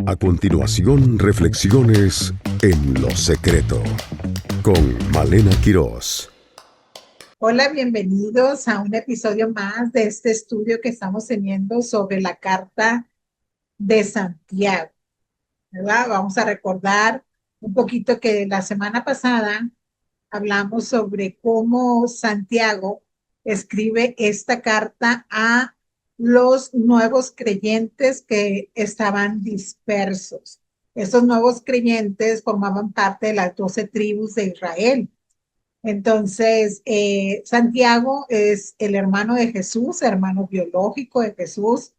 A continuación, reflexiones en lo secreto con Malena Quirós. Hola, bienvenidos a un episodio más de este estudio que estamos teniendo sobre la carta de Santiago, ¿verdad? Vamos a recordar un poquito que la semana pasada hablamos sobre cómo Santiago escribe esta carta a los nuevos creyentes que estaban dispersos. Estos nuevos creyentes formaban parte de las 12 tribus de Israel. Entonces, Santiago es el hermano de Jesús, hermano biológico de Jesús,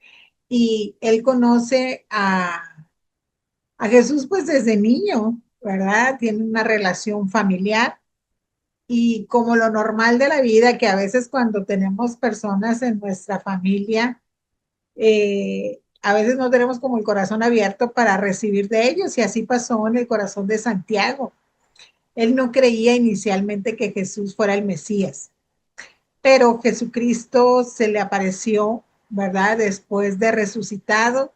y él conoce a Jesús pues desde niño, ¿verdad? Tiene una relación familiar y como lo normal de la vida, que a veces cuando tenemos personas en nuestra familia, a veces no tenemos como el corazón abierto para recibir de ellos, y así pasó en el corazón de Santiago. Él no creía inicialmente que Jesús fuera el Mesías, pero Jesucristo se le apareció, ¿verdad? Después de resucitado,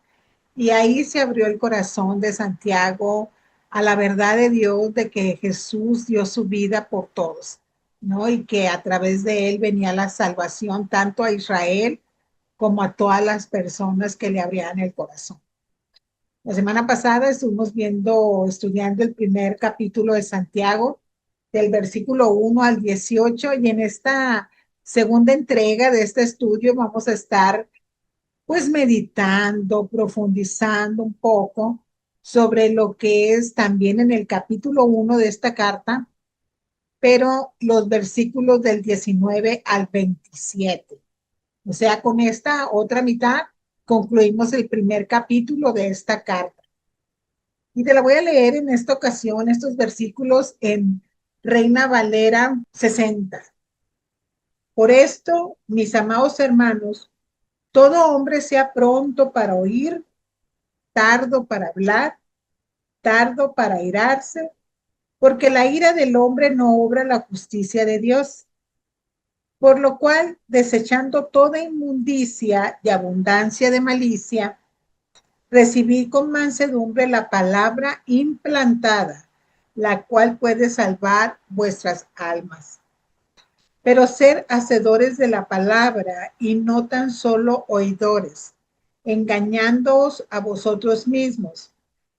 y ahí se abrió el corazón de Santiago a la verdad de Dios, de que Jesús dio su vida por todos, ¿no? Y que a través de él venía la salvación tanto a Israel como a todas las personas que le abrían el corazón. La semana pasada estuvimos estudiando el primer capítulo de Santiago, del versículo 1 al 18, y en esta segunda entrega de este estudio vamos a estar pues meditando, profundizando un poco sobre lo que es también en el capítulo 1 de esta carta, pero los versículos del 19 al 27. O sea, con esta otra mitad concluimos el primer capítulo de esta carta. Y te la voy a leer en esta ocasión, estos versículos en Reina Valera 60. Por esto, mis amados hermanos, todo hombre sea pronto para oír, tardo para hablar, tardo para airarse, porque la ira del hombre no obra la justicia de Dios. Por lo cual, desechando toda inmundicia y abundancia de malicia, recibid con mansedumbre la palabra implantada, la cual puede salvar vuestras almas. Pero ser hacedores de la palabra y no tan solo oidores, engañándoos a vosotros mismos.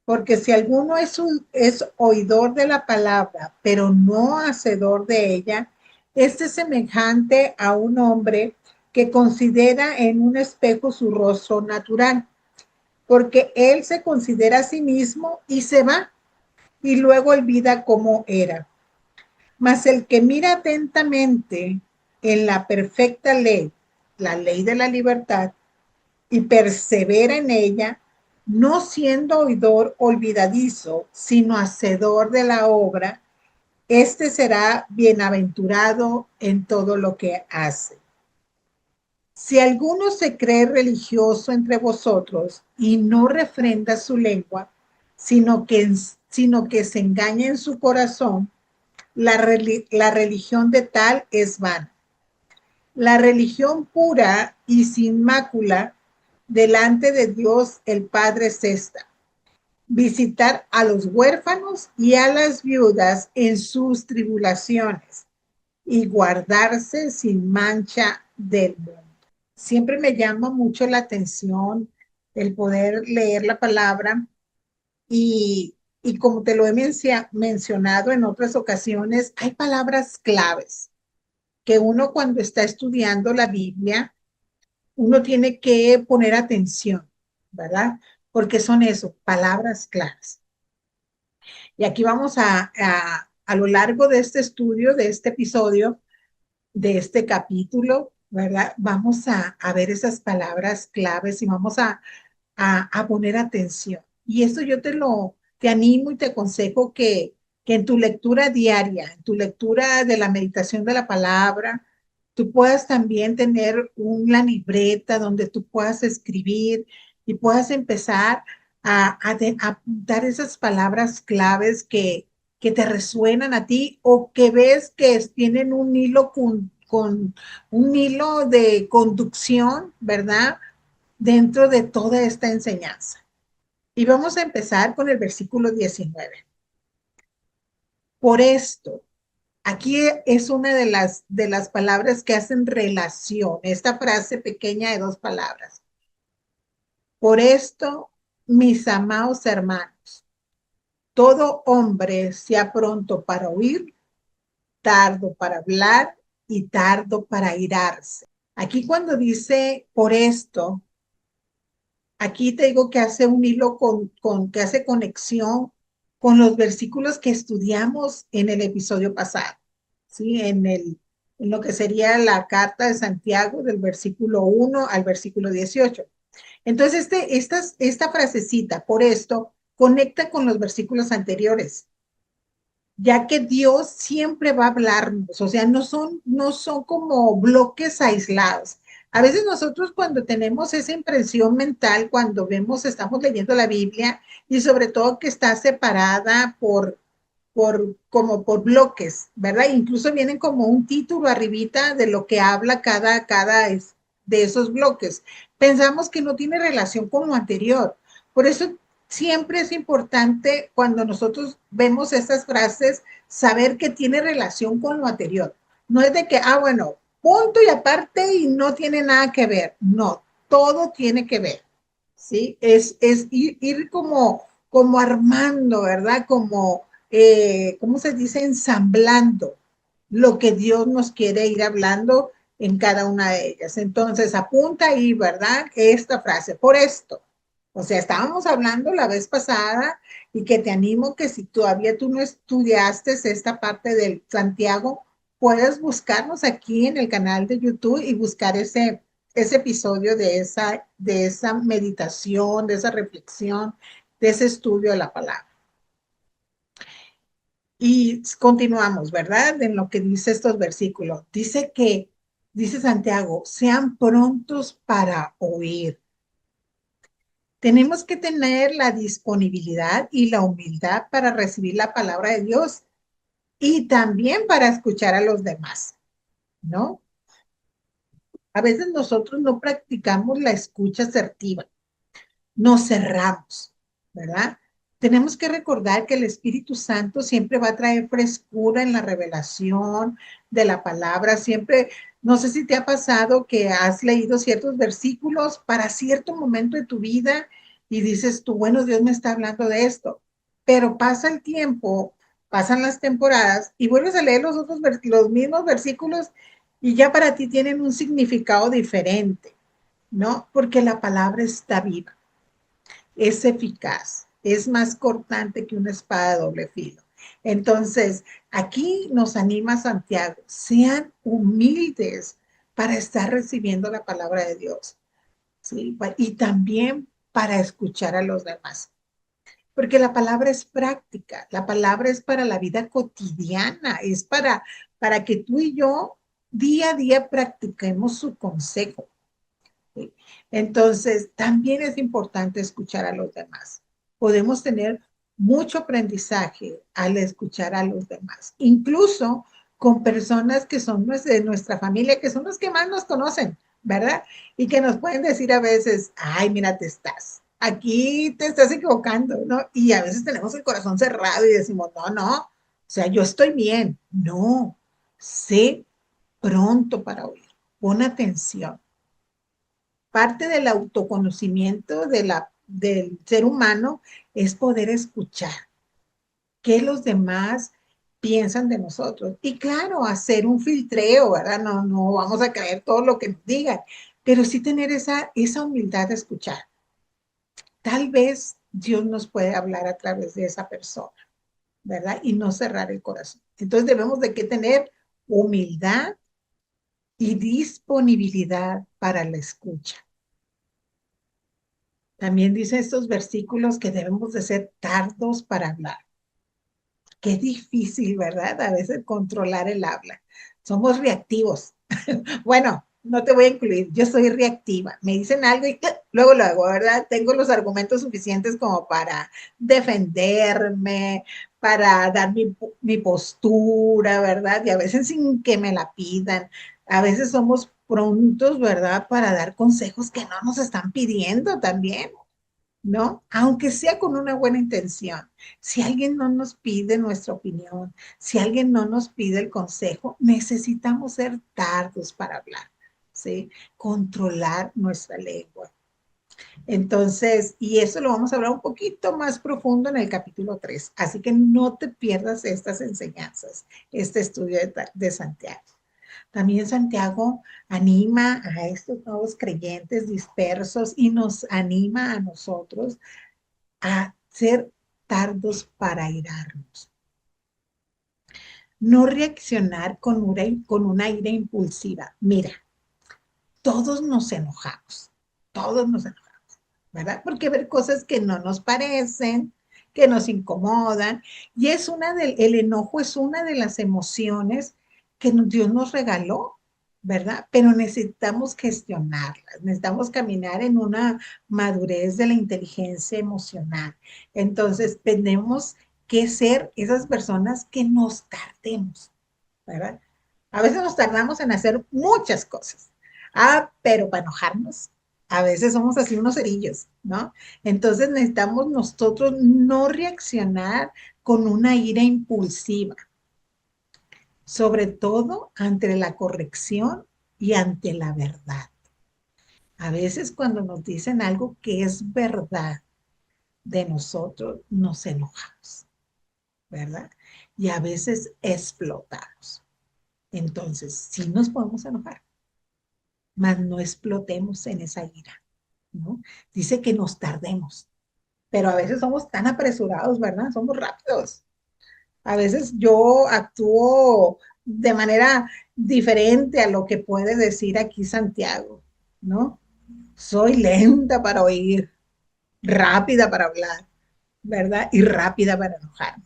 Porque si alguno es oidor de la palabra, pero no hacedor de ella, este es semejante a un hombre que considera en un espejo su rostro natural, porque él se considera a sí mismo y se va, y luego olvida cómo era. Mas el que mira atentamente en la perfecta ley, la ley de la libertad, y persevera en ella, no siendo oidor olvidadizo, sino hacedor de la obra, este será bienaventurado en todo lo que hace. Si alguno se cree religioso entre vosotros y no refrenda su lengua, sino que se engaña en su corazón, la religión de tal es vana. La religión pura y sin mácula delante de Dios el Padre es esta: visitar a los huérfanos y a las viudas en sus tribulaciones y guardarse sin mancha del mundo. Siempre me llama mucho la atención el poder leer la palabra y como te lo he mencionado en otras ocasiones, hay palabras claves que uno cuando está estudiando la Biblia, uno tiene que poner atención, ¿verdad? Porque son eso, palabras claves. Y aquí vamos a lo largo de este estudio, de este episodio, de este capítulo, ¿verdad? Vamos a ver esas palabras claves y vamos a poner atención. Y esto yo te animo y te aconsejo que en tu lectura diaria, en tu lectura de la meditación de la palabra, tú puedas también tener una libreta donde tú puedas escribir y puedas empezar a apuntar esas palabras claves que te resuenan a ti o que ves que tienen un hilo con un hilo de conducción, ¿verdad? Dentro de toda esta enseñanza. Y vamos a empezar con el versículo 19. Por esto, aquí es una de las palabras que hacen relación, esta frase pequeña de dos palabras. Por esto, mis amados hermanos, todo hombre sea pronto para oír, tardo para hablar y tardo para irarse. Aquí cuando dice por esto, aquí te digo que hace un hilo que hace conexión con los versículos que estudiamos en el episodio pasado, ¿sí? En lo que sería la carta de Santiago del versículo 1 al versículo 18. Entonces, esta frasecita, por esto, conecta con los versículos anteriores, ya que Dios siempre va a hablarnos, o sea, no son como bloques aislados. A veces nosotros cuando tenemos esa impresión mental, cuando vemos, estamos leyendo la Biblia y sobre todo que está separada como por bloques, ¿verdad? Incluso vienen como un título arribita de lo que habla de esos bloques. Pensamos que no tiene relación con lo anterior. Por eso siempre es importante cuando nosotros vemos estas frases saber que tiene relación con lo anterior. No es de que, bueno, punto y aparte y no tiene nada que ver. No, todo tiene que ver. ¿Sí? Es ir como armando, ¿verdad? ¿Cómo se dice? Ensamblando lo que Dios nos quiere ir hablando en cada una de ellas. Entonces, apunta ahí, ¿verdad? Esta frase, por esto. O sea, estábamos hablando la vez pasada y que te animo que si todavía tú no estudiaste esta parte del Santiago, puedes buscarnos aquí en el canal de YouTube y buscar ese episodio de esa meditación, de esa reflexión, de ese estudio de la palabra. Y continuamos, ¿verdad? En lo que dice estos versículos. Dice Santiago, sean prontos para oír. Tenemos que tener la disponibilidad y la humildad para recibir la palabra de Dios y también para escuchar a los demás, ¿no? A veces nosotros no practicamos la escucha asertiva, nos cerramos, ¿verdad? Tenemos que recordar que el Espíritu Santo siempre va a traer frescura en la revelación de la palabra, siempre, no sé si te ha pasado que has leído ciertos versículos para cierto momento de tu vida y dices tú, bueno, Dios me está hablando de esto, pero pasa el tiempo, pasan las temporadas y vuelves a leer los mismos versículos y ya para ti tienen un significado diferente, ¿no? Porque la palabra está viva, es eficaz, es más cortante que una espada de doble filo. Entonces, aquí nos anima Santiago, sean humildes para estar recibiendo la palabra de Dios, ¿sí? Y también para escuchar a los demás. Porque la palabra es práctica, la palabra es para la vida cotidiana, es para que tú y yo día a día practiquemos su consejo. ¿Sí? Entonces, también es importante escuchar a los demás. Podemos tener mucho aprendizaje al escuchar a los demás, incluso con personas que son de nuestra familia, que son los que más nos conocen, ¿verdad? Y que nos pueden decir a veces, ay, mira, aquí te estás equivocando, ¿no? Y a veces tenemos el corazón cerrado y decimos, no, o sea, yo estoy bien. No, sé pronto para oír, pon atención. Parte del autoconocimiento del ser humano es poder escuchar qué los demás piensan de nosotros. Y claro, hacer un filtreo, ¿verdad? No vamos a creer todo lo que nos digan, pero sí tener esa humildad de escuchar. Tal vez Dios nos puede hablar a través de esa persona, ¿verdad? Y no cerrar el corazón. Entonces debemos de que tener humildad y disponibilidad para la escucha. También dice estos versículos que debemos de ser tardos para hablar. Qué difícil, ¿verdad? A veces controlar el habla. Somos reactivos. Bueno, no te voy a incluir, yo soy reactiva. Me dicen algo y luego lo hago, ¿verdad? Tengo los argumentos suficientes como para defenderme, para dar mi postura, ¿verdad? Y a veces sin que me la pidan. A veces somos prontos, ¿verdad? Para dar consejos que no nos están pidiendo también. ¿no? Aunque sea con una buena intención. Si alguien no nos pide nuestra opinión, si alguien no nos pide el consejo, necesitamos ser tardos para hablar, ¿sí? Controlar nuestra lengua. Entonces, y eso lo vamos a hablar un poquito más profundo en el capítulo 3. Así que no te pierdas estas enseñanzas, este estudio de Santiago. También Santiago anima a estos nuevos creyentes dispersos y nos anima a nosotros a ser tardos para irarnos. No reaccionar con una ira impulsiva. Mira, todos nos enojamos, todos nos enojamos, ¿verdad? Porque ver cosas que no nos parecen, que nos incomodan, y el enojo es una de las emociones que Dios nos regaló, ¿verdad? Pero necesitamos gestionarlas, necesitamos caminar en una madurez de la inteligencia emocional. Entonces, tenemos que ser esas personas que nos tardemos, ¿verdad? A veces nos tardamos en hacer muchas cosas. Pero para enojarnos, a veces somos así unos cerillos, ¿no? Entonces necesitamos nosotros no reaccionar con una ira impulsiva, sobre todo ante la corrección y ante la verdad. A veces cuando nos dicen algo que es verdad de nosotros, nos enojamos, ¿verdad? Y a veces explotamos. Entonces, sí nos podemos enojar, mas no explotemos en esa ira, ¿no? Dice que nos tardemos, pero a veces somos tan apresurados, ¿verdad? Somos rápidos. A veces yo actúo de manera diferente a lo que puede decir aquí Santiago, ¿no? Soy lenta para oír, rápida para hablar, ¿verdad? Y rápida para enojarme.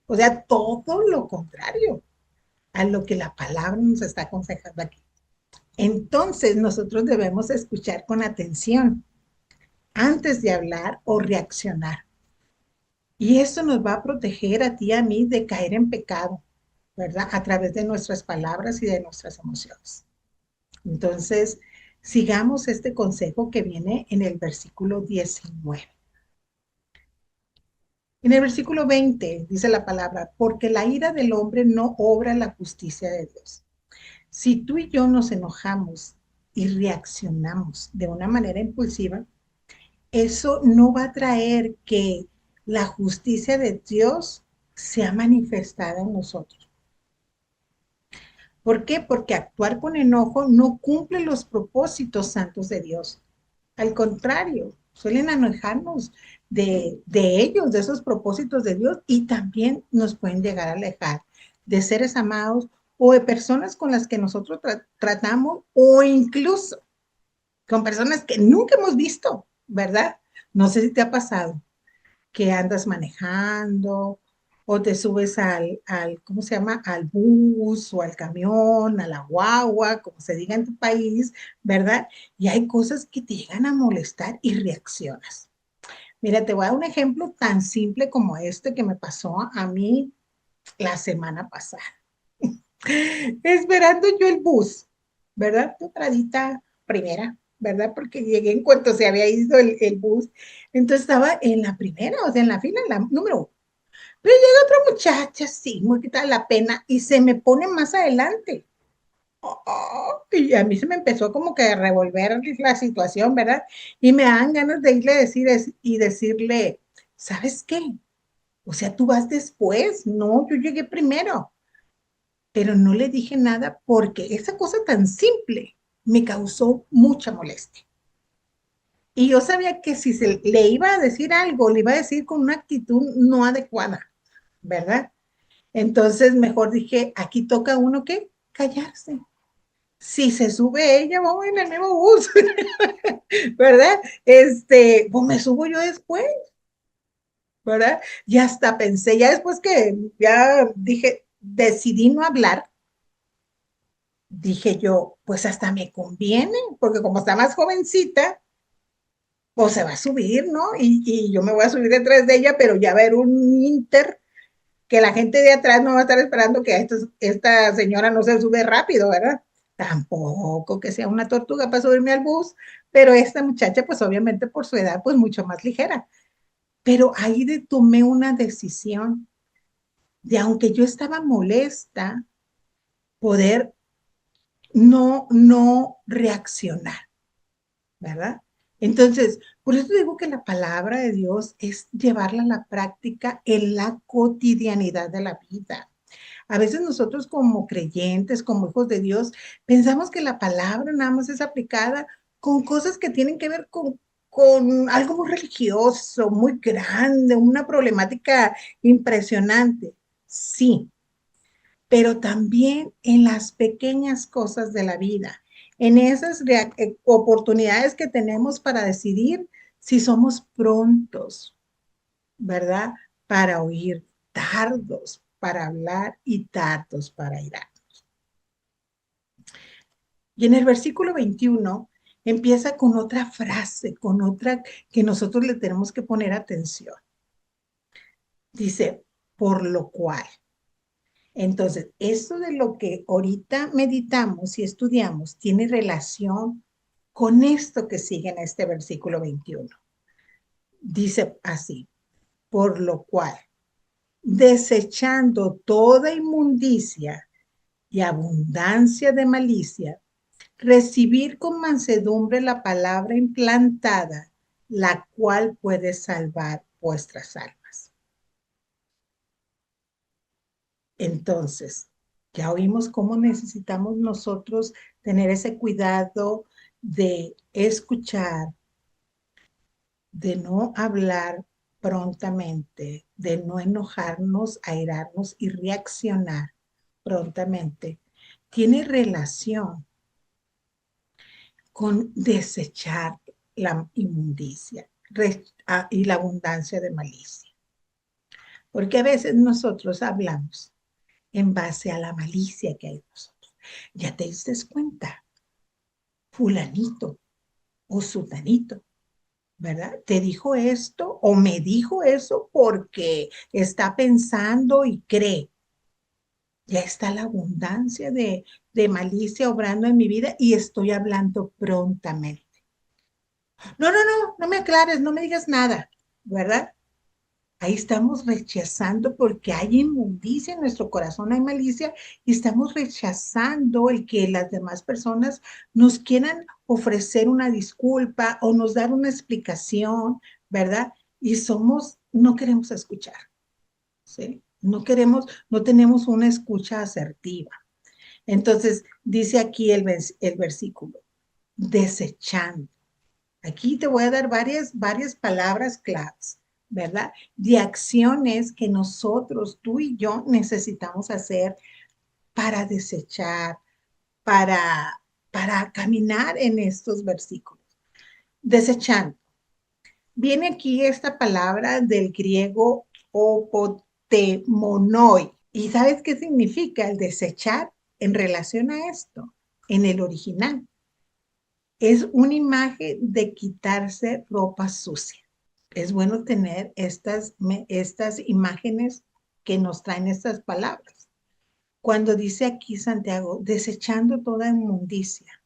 O sea, todo lo contrario a lo que la palabra nos está aconsejando aquí. Entonces, nosotros debemos escuchar con atención antes de hablar o reaccionar. Y esto nos va a proteger a ti y a mí de caer en pecado, ¿verdad? A través de nuestras palabras y de nuestras emociones. Entonces, sigamos este consejo que viene en el versículo 19. En el versículo 20 dice la palabra, porque la ira del hombre no obra la justicia de Dios. Si tú y yo nos enojamos y reaccionamos de una manera impulsiva, eso no va a traer que la justicia de Dios sea manifestada en nosotros. ¿Por qué? Porque actuar con enojo no cumple los propósitos santos de Dios. Al contrario, suelen enojarnos de ellos, de esos propósitos de Dios, y también nos pueden llegar a alejar de seres amados o de personas con las que nosotros tratamos, o incluso con personas que nunca hemos visto, ¿verdad? No sé si te ha pasado que andas manejando o te subes ¿cómo se llama? Al bus o al camión, a la guagua, como se diga en tu país, ¿verdad? Y hay cosas que te llegan a molestar y reaccionas. Mira, te voy a dar un ejemplo tan simple como este que me pasó a mí la semana pasada. Esperando yo el bus, ¿verdad? Tu paradita primera, ¿verdad? Porque llegué en cuanto se había ido el bus. Entonces estaba en la primera, o sea, en la fila, en la número 1. Pero llega otra muchacha, sí, muy quitada la pena, y se me pone más adelante. Y a mí se me empezó como que a revolver la situación, ¿verdad? Y me dan ganas de irle a decir y decirle, ¿sabes qué? O sea, tú vas después. No, yo llegué primero, pero no le dije nada porque esa cosa tan simple me causó mucha molestia. Y yo sabía que si le iba a decir algo, le iba a decir con una actitud no adecuada, ¿verdad? Entonces mejor dije, aquí toca uno que callarse. Si se sube ella, vamos en el mismo bus, ¿verdad? Pues me subo yo después, ¿verdad? Y hasta pensé, ya después que ya dije, decidí no hablar, dije yo, pues hasta me conviene, porque como está más jovencita, pues se va a subir, ¿no? Y yo me voy a subir detrás de ella, pero ya va a haber un inter que la gente de atrás no va a estar esperando que esta señora no se sube rápido, ¿verdad? Tampoco que sea una tortuga para subirme al bus, pero esta muchacha, pues obviamente por su edad, pues mucho más ligera. Pero ahí tomé una decisión de, aunque yo estaba molesta, poder no reaccionar, ¿verdad? Entonces, por eso digo que la palabra de Dios es llevarla a la práctica en la cotidianidad de la vida. A veces nosotros como creyentes, como hijos de Dios, pensamos que la palabra nada más es aplicada con cosas que tienen que ver con algo muy religioso, muy grande, una problemática impresionante. Sí, pero también en las pequeñas cosas de la vida, en esas oportunidades que tenemos para decidir si somos prontos, ¿verdad? Para oír, tardos para hablar y tardos para irar. Y en el versículo 21 empieza con otra frase, con otra que nosotros le tenemos que poner atención. Dice, por lo cual. Entonces, esto de lo que ahorita meditamos y estudiamos tiene relación con esto que sigue en este versículo 21. Dice así, por lo cual, desechando toda inmundicia y abundancia de malicia, recibir con mansedumbre la palabra implantada, la cual puede salvar vuestras almas. Entonces, ya oímos cómo necesitamos nosotros tener ese cuidado de escuchar, de no hablar prontamente, de no enojarnos, airarnos y reaccionar prontamente. Tiene relación con desechar la inmundicia y la abundancia de malicia. Porque a veces nosotros hablamos en base a la malicia que hay en nosotros. Ya te diste cuenta, fulanito o sutanito, ¿verdad? Te dijo esto o me dijo eso porque está pensando y cree. Ya está la abundancia de malicia obrando en mi vida y estoy hablando prontamente. No me aclares, no me digas nada, ¿verdad? Ahí estamos rechazando porque hay inmundicia en nuestro corazón, hay malicia y estamos rechazando el que las demás personas nos quieran ofrecer una disculpa o nos dar una explicación, ¿verdad? Y no queremos escuchar, ¿sí? No queremos, no tenemos una escucha asertiva. Entonces, dice aquí el versículo, desechando. Aquí te voy a dar varias palabras claves, ¿verdad? De acciones que nosotros, tú y yo, necesitamos hacer para desechar, para, para caminar en estos versículos. Desechando. Viene aquí esta palabra del griego opotemonoi. ¿Y sabes qué significa el desechar en relación a esto? En el original. Es una imagen de quitarse ropa sucia. Es bueno tener estas imágenes que nos traen estas palabras. Cuando dice aquí Santiago, desechando toda inmundicia,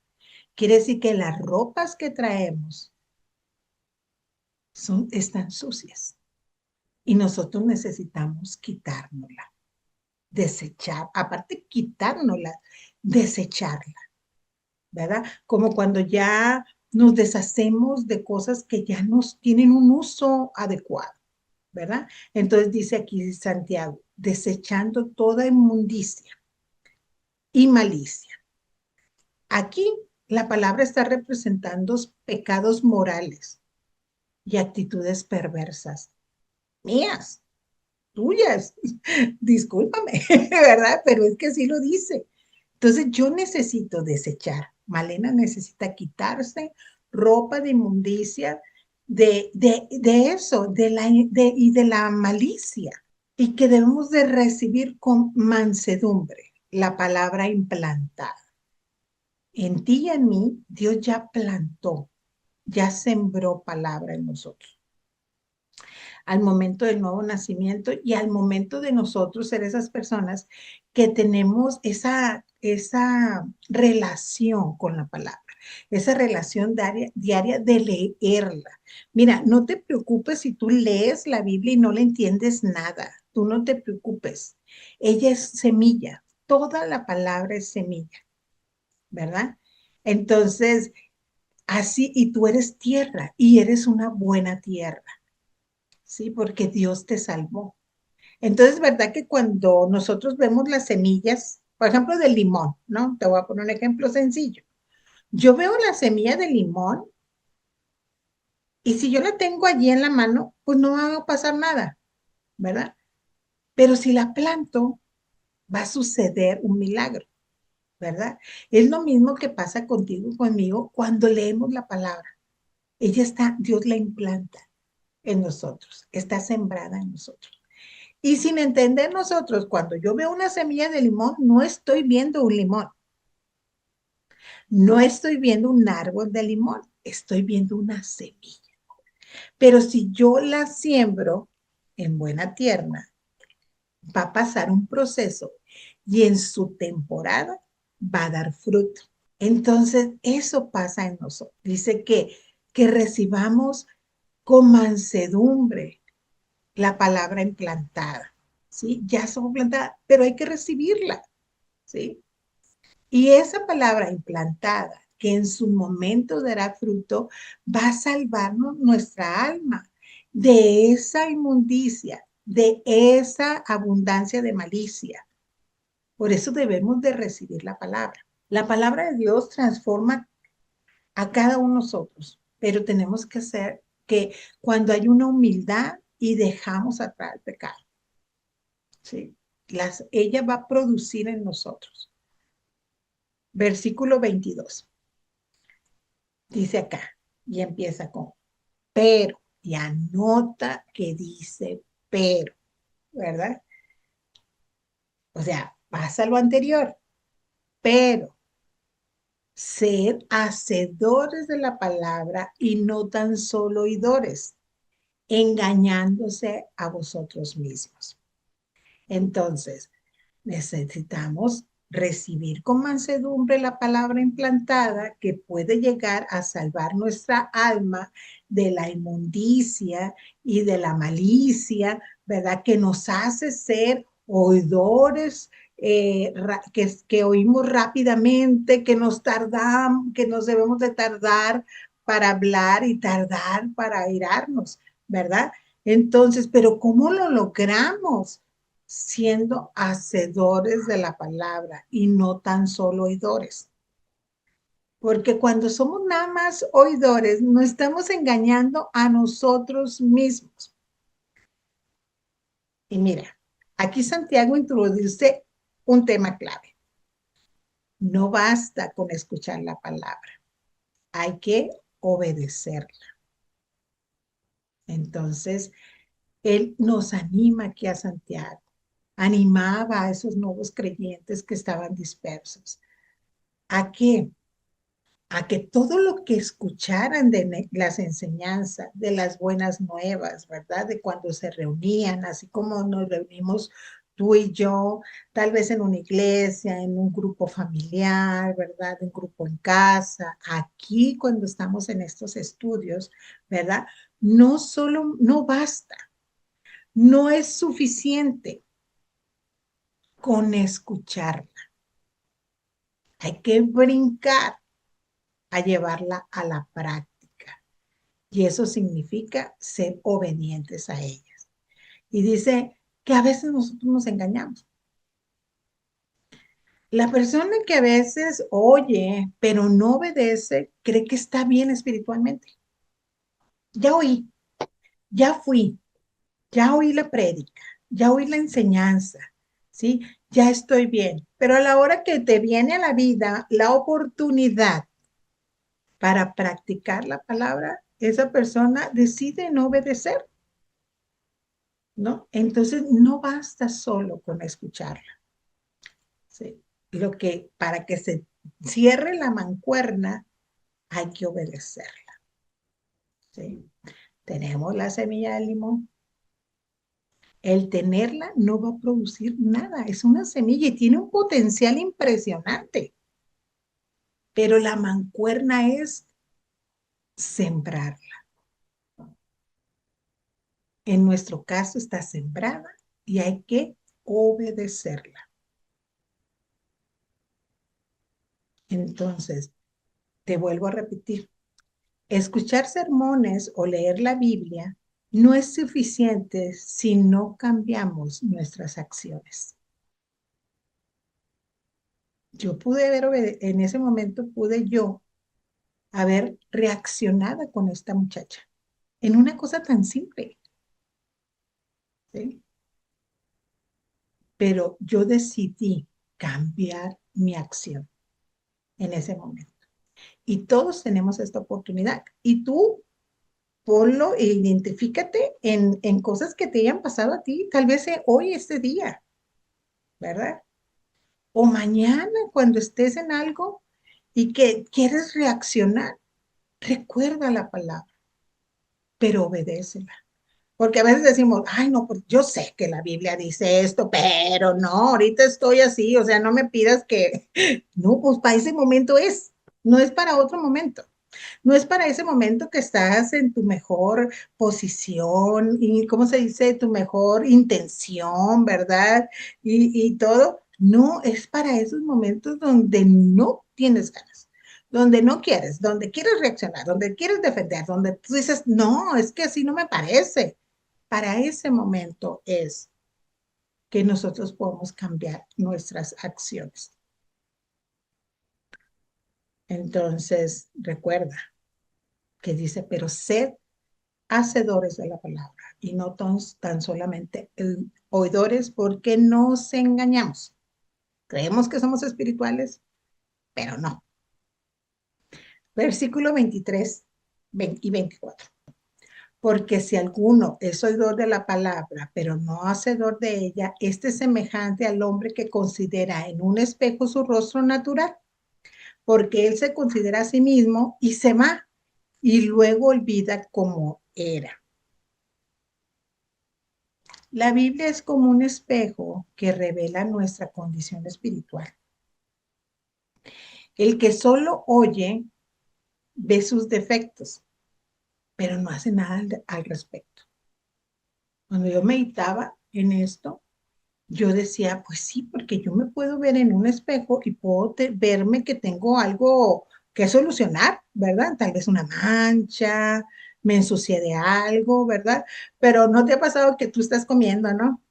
quiere decir que las ropas que traemos están sucias y nosotros necesitamos quitárnosla, desechar, aparte quitárnosla, desecharla, ¿verdad? Como cuando ya nos deshacemos de cosas que ya nos tienen un uso adecuado, ¿verdad? Entonces dice aquí Santiago, desechando toda inmundicia y malicia. Aquí la palabra está representando pecados morales y actitudes perversas, mías, tuyas, discúlpame, ¿verdad? Pero es que así lo dice. Entonces yo necesito desechar. Malena necesita quitarse ropa de inmundicia, de eso, y de la malicia, y que debemos de recibir con mansedumbre la palabra implantada. En ti y en mí, Dios ya plantó, ya sembró palabra en nosotros. Al momento del nuevo nacimiento y al momento de nosotros ser esas personas que tenemos esa relación con la palabra, esa relación diaria de leerla. Mira, no te preocupes si tú lees la Biblia y no le entiendes nada. Tú no te preocupes. Ella es semilla. Toda la palabra es semilla, ¿verdad? Entonces, así, y tú eres tierra y eres una buena tierra, ¿sí? Porque Dios te salvó. Entonces, ¿verdad que cuando nosotros vemos las semillas, por ejemplo, del limón, ¿no? Te voy a poner un ejemplo sencillo. Yo veo la semilla de limón y si yo la tengo allí en la mano, pues no va a pasar nada, ¿verdad? Pero si la planto, va a suceder un milagro, ¿verdad? Es lo mismo que pasa contigo y conmigo cuando leemos la palabra. Ella está, Dios la implanta en nosotros, está sembrada en nosotros. Y sin entender nosotros, cuando yo veo una semilla de limón, no estoy viendo un limón, no estoy viendo un árbol de limón, estoy viendo una semilla. Pero si yo la siembro en buena tierra, va a pasar un proceso y en su temporada va a dar fruto. Entonces, eso pasa en nosotros. Dice que recibamos con mansedumbre la palabra implantada, ¿sí? Ya somos plantadas, pero hay que recibirla, ¿sí? Y esa palabra implantada, que en su momento dará fruto, va a salvarnos nuestra alma de esa inmundicia, de esa abundancia de malicia. Por eso debemos de recibir la palabra. La palabra de Dios transforma a cada uno de nosotros, pero tenemos que hacer que cuando hay una humildad y dejamos atrás el pecado, ¿sí? Ella va a producir en nosotros. Versículo 22. Dice acá, y empieza con pero, y anota que dice pero, ¿verdad? O sea, pasa lo anterior, pero ser hacedores de la palabra y no tan solo oidores, engañándose a vosotros mismos. Entonces, necesitamos recibir con mansedumbre la palabra implantada que puede llegar a salvar nuestra alma de la inmundicia y de la malicia, ¿verdad? Que nos hace ser oidores, que oímos rápidamente, que nos tardamos, que nos debemos de tardar para hablar y tardar para airarnos, ¿verdad? Entonces, pero ¿cómo lo logramos? Siendo hacedores de la palabra y no tan solo oidores. Porque cuando somos nada más oidores, nos estamos engañando a nosotros mismos. Y mira, aquí Santiago introduce un tema clave. No basta con escuchar la palabra, hay que obedecerla. Entonces, él nos anima aquí a Santiago, animaba a esos nuevos creyentes que estaban dispersos. ¿A qué? A que todo lo que escucharan de las enseñanzas, de las buenas nuevas, ¿verdad? De cuando se reunían, así como nos reunimos tú y yo, tal vez en una iglesia, en un grupo familiar, ¿verdad? Un grupo en casa, aquí cuando estamos en estos estudios, ¿verdad? No solo, no basta, no es suficiente con escucharla, hay que brincar a llevarla a la práctica. Y eso significa ser obedientes a ellas. Y dice que a veces nosotros nos engañamos. La persona que a veces oye, pero no obedece, cree que está bien espiritualmente. Ya oí, ya fui, ya oí la prédica, ya oí la enseñanza, ¿sí? Ya estoy bien. Pero a la hora que te viene a la vida la oportunidad para practicar la palabra, esa persona decide no obedecer, ¿no? Entonces, no basta solo con escucharla, ¿sí? Para que se cierre la mancuerna, hay que obedecerla, ¿sí? Tenemos la semilla de limón. El tenerla no va a producir nada, es una semilla y tiene un potencial impresionante, pero la mancuerna es sembrarla. En nuestro caso está sembrada y hay que obedecerla. Entonces, te vuelvo a repetir, escuchar sermones o leer la Biblia no es suficiente si no cambiamos nuestras acciones. Yo pude haber, en ese momento pude yo haber reaccionado con esta muchacha en una cosa tan simple, ¿sí? Pero yo decidí cambiar mi acción en ese momento. Y todos tenemos esta oportunidad. Y tú ponlo e identifícate en cosas que te hayan pasado a ti, tal vez hoy, este día, ¿verdad? O mañana cuando estés en algo y que quieres reaccionar, recuerda la palabra, pero obedécela. Porque a veces decimos, ay, no, pues yo sé que la Biblia dice esto, pero no, ahorita estoy así, o sea, no me pidas que, no, pues para ese momento es, no es para otro momento. No es para ese momento que estás en tu mejor posición y, ¿cómo se dice? Tu mejor intención, ¿verdad? Y todo. No, es para esos momentos donde no tienes ganas, donde no quieres, donde quieres reaccionar, donde quieres defender, donde tú dices, no, es que así no me parece. Para ese momento es que nosotros podemos cambiar nuestras acciones. Entonces, recuerda que dice, pero sed hacedores de la palabra y no tan solamente oidores, porque nos engañamos. Creemos que somos espirituales, pero no. Versículo 23 y 24. Porque si alguno es oidor de la palabra, pero no hacedor de ella, este es semejante al hombre que considera en un espejo su rostro natural, porque él se considera a sí mismo y se va y luego olvida cómo era. La Biblia es como un espejo que revela nuestra condición espiritual. El que solo oye ve sus defectos, pero no hace nada al respecto. Cuando yo meditaba en esto, yo decía, pues sí, porque yo me puedo ver en un espejo y puedo verme que tengo algo que solucionar, ¿verdad? Tal vez una mancha, me ensucié de algo, ¿verdad? Pero no te ha pasado que tú estás comiendo, ¿no?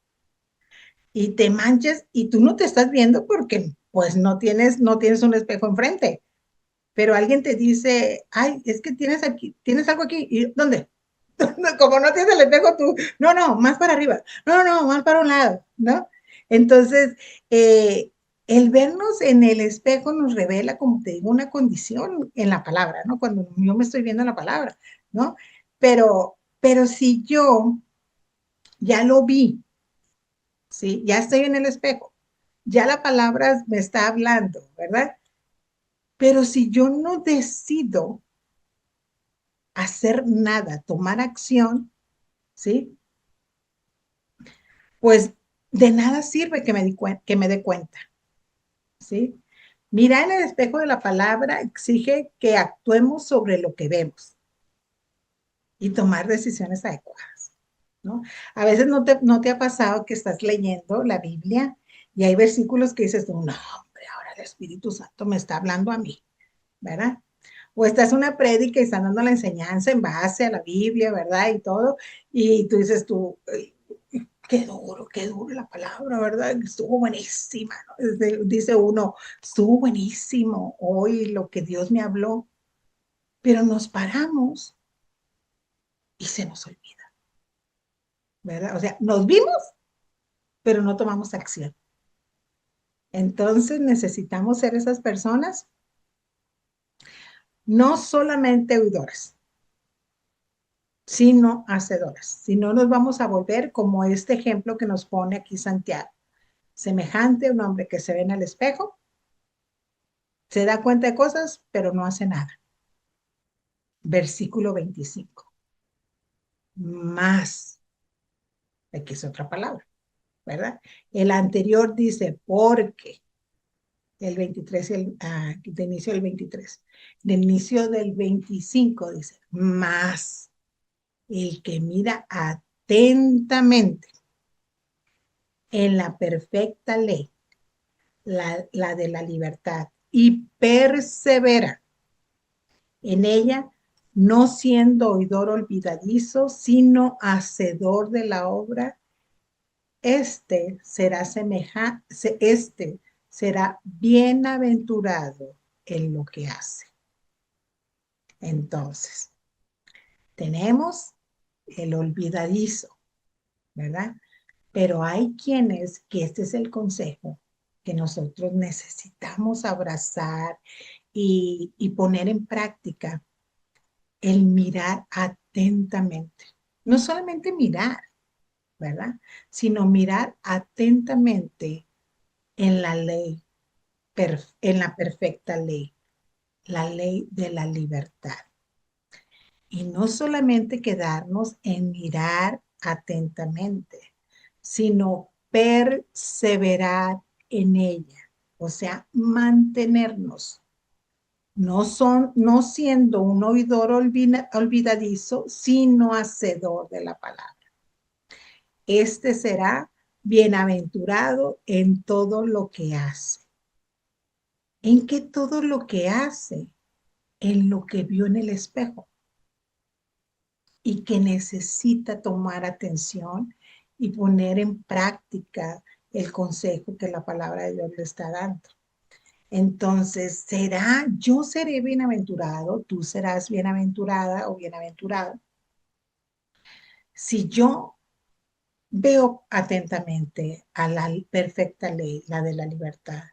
Y te manches y tú no te estás viendo porque pues no tienes un espejo enfrente, pero alguien te dice, ay, es que tienes algo aquí, ¿y dónde? Como no tienes el espejo tú, no, no, más para arriba, no, no, más para un lado, ¿no? Entonces, el vernos en el espejo nos revela, como te digo, una condición en la palabra, ¿no? Cuando yo me estoy viendo en la palabra, ¿no? Pero si yo ya lo vi, ¿sí? Ya estoy en el espejo, ya la palabra me está hablando, ¿verdad? Pero si yo no decido hacer nada, tomar acción, ¿sí? Pues de nada sirve que me dé cuenta, ¿sí? Mirar en el espejo de la palabra exige que actuemos sobre lo que vemos y tomar decisiones adecuadas, ¿no? A veces no te ha pasado que estás leyendo la Biblia y hay versículos que dices, no, hombre, ahora el Espíritu Santo me está hablando a mí, ¿verdad? O estás en una prédica y están dando la enseñanza en base a la Biblia, ¿verdad? Y todo, y tú dices tú, qué duro la palabra, ¿verdad? Estuvo buenísima, ¿no? Dice uno, estuvo buenísimo hoy lo que Dios me habló, pero nos paramos y se nos olvida, ¿verdad? O sea, nos vimos, pero no tomamos acción. Entonces necesitamos ser esas personas, no solamente oidoras, sino hacedoras. Si no, nos vamos a volver como este ejemplo que nos pone aquí Santiago. Semejante a un hombre que se ve en el espejo, se da cuenta de cosas, pero no hace nada. Versículo 25. Más, Aquí es otra palabra, ¿verdad? El anterior dice porque, el 23, de inicio del 23. De inicio del 25 dice, más el que mira atentamente en la perfecta ley, la de la libertad, y persevera en ella, no siendo oidor olvidadizo, sino hacedor de la obra, este será bienaventurado en lo que hace. Entonces, tenemos el olvidadizo, ¿verdad? Pero hay quienes, que este es el consejo que nosotros necesitamos abrazar y poner en práctica, el mirar atentamente. No solamente mirar, ¿verdad? Sino mirar atentamente en la ley, en la perfecta ley, la ley de la libertad. Y no solamente quedarnos en mirar atentamente, sino perseverar en ella, o sea, mantenernos. No siendo un oidor olvidadizo, sino hacedor de la palabra. Este será bienaventurado en todo lo que hace. ¿En qué todo lo que hace? En lo que vio en el espejo y que necesita tomar atención y poner en práctica el consejo que la palabra de Dios le está dando. Entonces, yo seré bienaventurado, tú serás bienaventurada o bienaventurado, si yo veo atentamente a la perfecta ley, la de la libertad,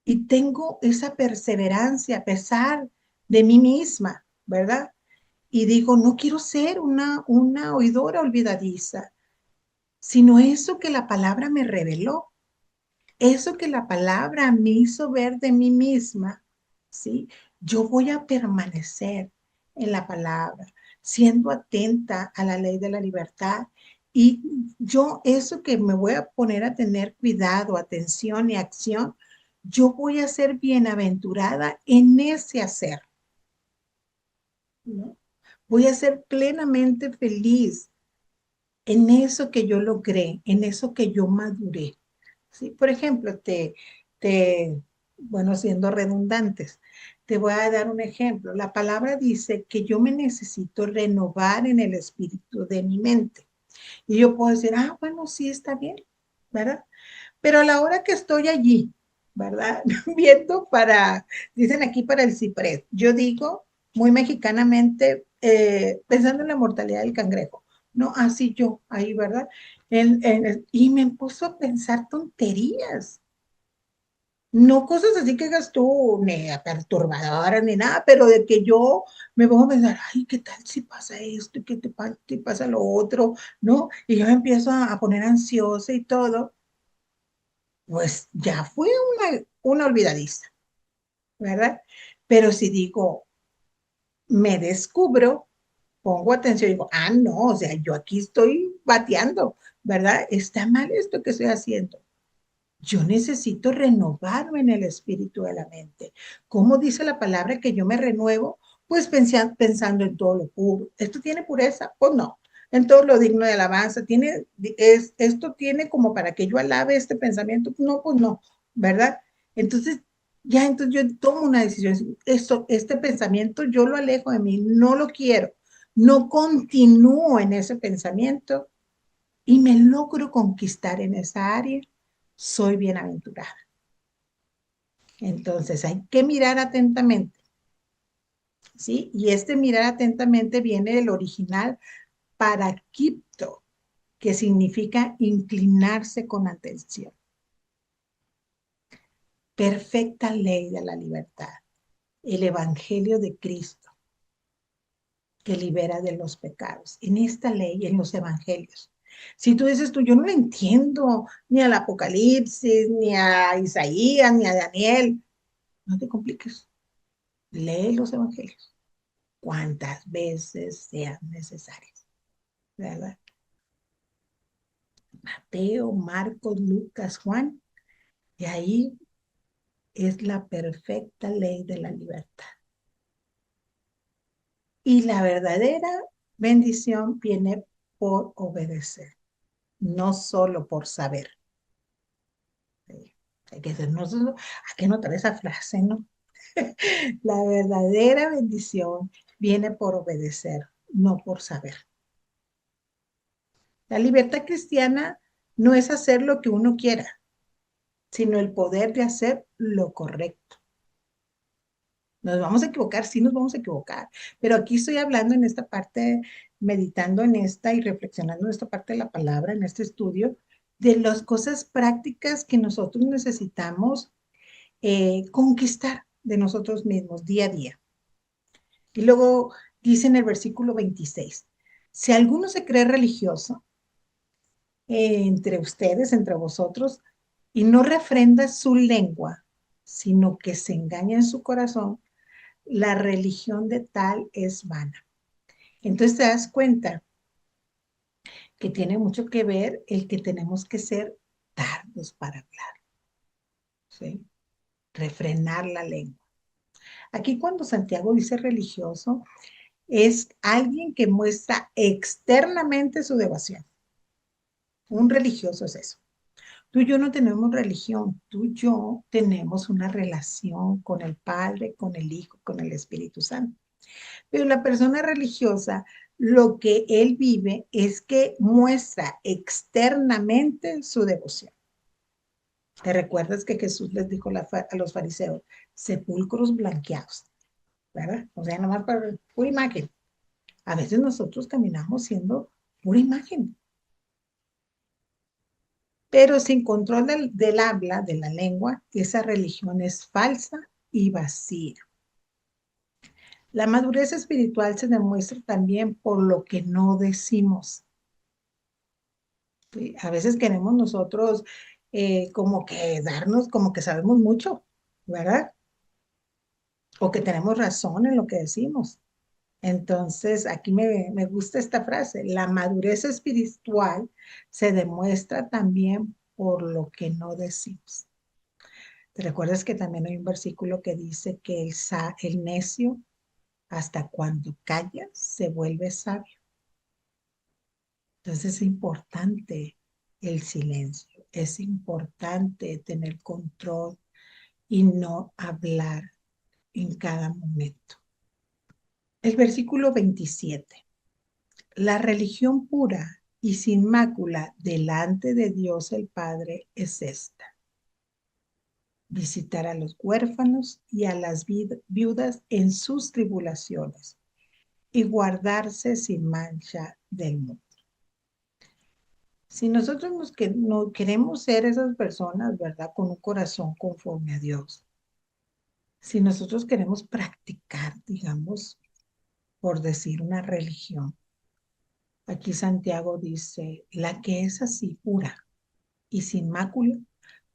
y tengo esa perseverancia a pesar de mí misma, ¿verdad? Y digo, no quiero ser una oidora olvidadiza, sino eso que la palabra me reveló, eso que la palabra me hizo ver de mí misma, ¿sí? Yo voy a permanecer en la palabra, siendo atenta a la ley de la libertad. Y yo, eso que me voy a poner a tener cuidado, atención y acción, yo voy a ser bienaventurada en ese hacer, ¿no? Voy a ser plenamente feliz en eso que yo logré, en eso que yo maduré. ¿Sí? Por ejemplo, bueno, siendo redundantes, te voy a dar un ejemplo. La palabra dice que yo me necesito renovar en el espíritu de mi mente. Y yo puedo decir, bueno, sí, está bien, ¿verdad? Pero a la hora que estoy allí, ¿verdad? Viendo dicen aquí para el ciprés, yo digo muy mexicanamente, pensando en la mortalidad del cangrejo, ¿no? Así yo, ahí, ¿verdad? Y me puso a pensar tonterías, no cosas así que hagas tú, ni perturbadoras, ni nada, pero de que yo me pongo a pensar, ay, ¿qué tal si pasa esto? ¿Qué te pasa lo otro? ¿No? Y yo me empiezo a poner ansiosa y todo, pues ya fue una olvidadiza, ¿verdad? Pero si digo, me descubro, pongo atención y digo, no, o sea, yo aquí estoy bateando, ¿verdad? Está mal esto que estoy haciendo. Yo necesito renovarme en el espíritu de la mente. ¿Cómo dice la palabra que yo me renuevo? Pues pensando en todo lo puro. ¿Esto tiene pureza? Pues no. En todo lo digno de alabanza. ¿Esto tiene como para que yo alabe este pensamiento? No, pues no, ¿verdad? Entonces, entonces yo tomo una decisión. Este pensamiento yo lo alejo de mí, no lo quiero. No continúo en ese pensamiento y me logro conquistar en esa área, soy bienaventurada. Entonces hay que mirar atentamente, ¿sí? Y este mirar atentamente viene del original paraquipto, que significa inclinarse con atención. Perfecta ley de la libertad, el evangelio de Cristo que libera de los pecados. En esta ley, en los evangelios. Si tú dices yo no lo entiendo ni al Apocalipsis, ni a Isaías, ni a Daniel, no te compliques. Lee los evangelios cuantas veces sean necesarias, ¿verdad? Mateo, Marcos, Lucas, Juan, y ahí es la perfecta ley de la libertad. Y la verdadera bendición viene por obedecer, no solo por saber. Sí. Hay que ser, no, hay que notar esa frase, ¿no? La verdadera bendición viene por obedecer, no por saber. La libertad cristiana no es hacer lo que uno quiera, sino el poder de hacer lo correcto. Nos vamos a equivocar, sí nos vamos a equivocar, pero aquí estoy hablando en esta parte, meditando en esta y reflexionando en esta parte de la palabra, en este estudio, de las cosas prácticas que nosotros necesitamos conquistar de nosotros mismos día a día. Y luego dice en el versículo 26, si alguno se cree religioso entre ustedes, entre vosotros, y no refrenda su lengua, sino que se engaña en su corazón, la religión de tal es vana. Entonces te das cuenta que tiene mucho que ver el que tenemos que ser tardos para hablar, ¿sí? Refrenar la lengua. Aquí cuando Santiago dice religioso, es alguien que muestra externamente su devoción. Un religioso es eso. Tú y yo no tenemos religión, tú y yo tenemos una relación con el Padre, con el Hijo, con el Espíritu Santo. Pero la persona religiosa, lo que él vive es que muestra externamente su devoción. ¿Te recuerdas que Jesús les dijo a los fariseos, sepulcros blanqueados, ¿verdad? O sea, nomás para pura imagen. A veces nosotros caminamos siendo pura imagen, pero sin control del habla, de la lengua, esa religión es falsa y vacía. La madurez espiritual se demuestra también por lo que no decimos. ¿Sí? A veces queremos nosotros como que darnos, como que sabemos mucho, ¿verdad? O que tenemos razón en lo que decimos. Entonces, aquí me gusta esta frase, la madurez espiritual se demuestra también por lo que no decimos. ¿Te recuerdas que también hay un versículo que dice que el necio, hasta cuando calla, se vuelve sabio? Entonces es importante el silencio, es importante tener control y no hablar en cada momento. El versículo 27. La religión pura y sin mácula delante de Dios el Padre es esta: visitar a los huérfanos y a las viudas en sus tribulaciones y guardarse sin mancha del mundo. Si nosotros no queremos ser esas personas, ¿verdad? Con un corazón conforme a Dios. Si nosotros queremos practicar, digamos, por decir una religión, aquí Santiago dice, la que es así pura y sin mácula,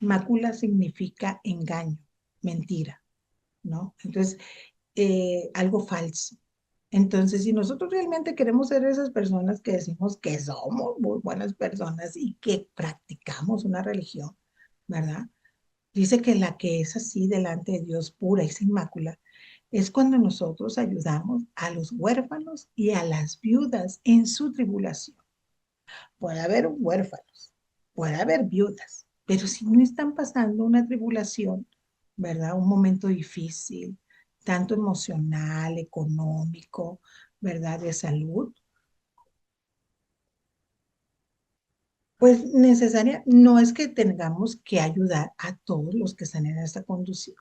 mácula significa engaño, mentira, ¿no? Entonces, algo falso. Entonces, si nosotros realmente queremos ser esas personas que decimos que somos muy buenas personas y que practicamos una religión, ¿verdad? Dice que la que es así delante de Dios pura y sin mácula es cuando nosotros ayudamos a los huérfanos y a las viudas en su tribulación. Puede haber huérfanos, puede haber viudas, pero si no están pasando una tribulación, ¿verdad? Un momento difícil, tanto emocional, económico, ¿verdad? De salud, pues necesaria, no es que tengamos que ayudar a todos los que están en esta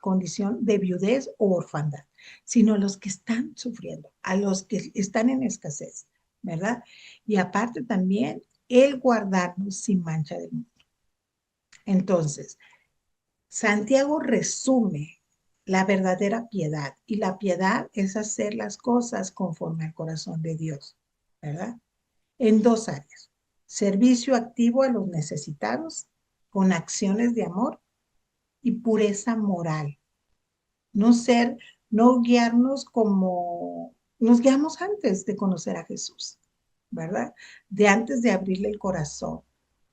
condición de viudez o orfandad, sino a los que están sufriendo, a los que están en escasez, ¿verdad? Y aparte también el guardarnos sin mancha del mundo. Entonces, Santiago resume la verdadera piedad y la piedad es hacer las cosas conforme al corazón de Dios, ¿verdad? En dos áreas: servicio activo a los necesitados con acciones de amor y pureza moral. No ser, no guiarnos como nos guiamos antes de conocer a Jesús, ¿verdad? De antes de abrirle el corazón.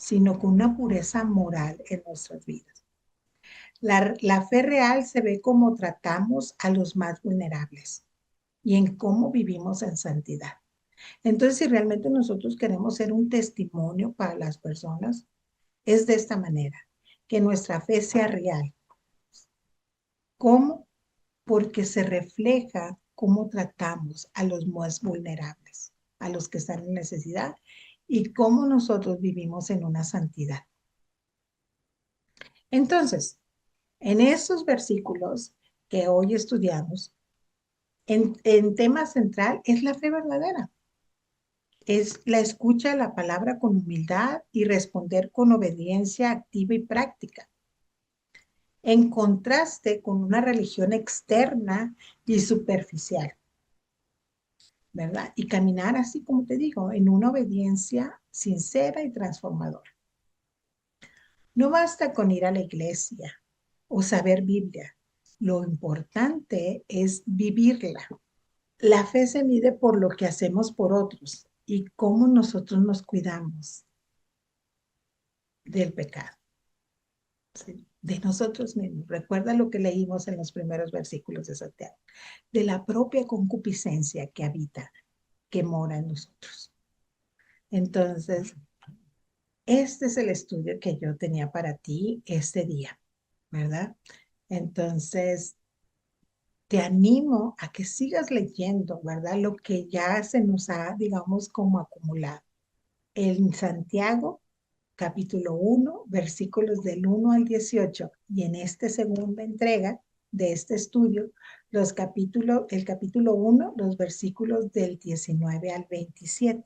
sino con una pureza moral en nuestras vidas. La fe real se ve cómo tratamos a los más vulnerables y en cómo vivimos en santidad. Entonces, si realmente nosotros queremos ser un testimonio para las personas, es de esta manera, que nuestra fe sea real. ¿Cómo? Porque se refleja cómo tratamos a los más vulnerables, a los que están en necesidad, y cómo nosotros vivimos en una santidad. Entonces, en estos versículos que hoy estudiamos, en tema central es la fe verdadera. Es la escucha de la palabra con humildad y responder con obediencia activa y práctica, en contraste con una religión externa y superficial, ¿verdad? Y caminar así, como te digo, en una obediencia sincera y transformadora. No basta con ir a la iglesia o saber Biblia. Lo importante es vivirla. La fe se mide por lo que hacemos por otros y cómo nosotros nos cuidamos del pecado, ¿sí? De nosotros mismos. Recuerda lo que leímos en los primeros versículos de Santiago, de la propia concupiscencia que habita, que mora en nosotros. Entonces, este es el estudio que yo tenía para ti este día, ¿verdad? Entonces, te animo a que sigas leyendo, ¿verdad? Lo que ya se nos ha, digamos, como acumulado. En Santiago, capítulo 1, versículos del 1 al 18, y en esta segunda entrega de este estudio, el capítulo 1, los versículos del 19 al 27.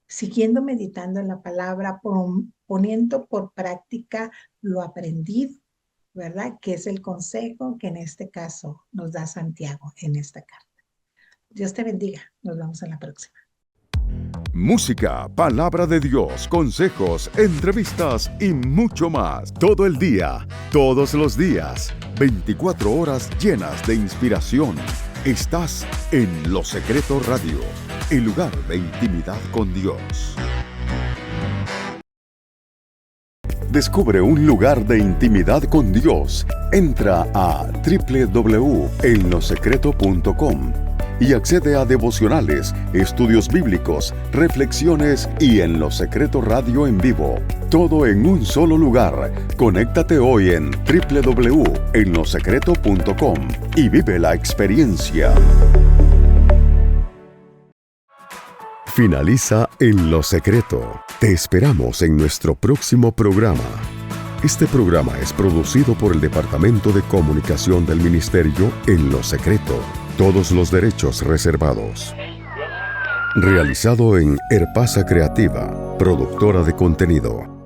Siguiendo meditando en la palabra, poniendo por práctica lo aprendido, ¿verdad? Que es el consejo que en este caso nos da Santiago en esta carta. Dios te bendiga. Nos vemos en la próxima. Música, palabra de Dios, consejos, entrevistas y mucho más. Todo el día, todos los días, 24 horas llenas de inspiración. Estás en Lo Secreto Radio, el lugar de intimidad con Dios. Descubre un lugar de intimidad con Dios. Entra a www.enlosecreto.com y accede a devocionales, estudios bíblicos, reflexiones y En Lo Secreto Radio en vivo. Todo en un solo lugar. Conéctate hoy en www.enlosecreto.com y vive la experiencia. Finaliza En Lo Secreto. Te esperamos en nuestro próximo programa. Este programa es producido por el Departamento de Comunicación del Ministerio En Lo Secreto. Todos los derechos reservados. Realizado en Herpasa Creativa, productora de contenido.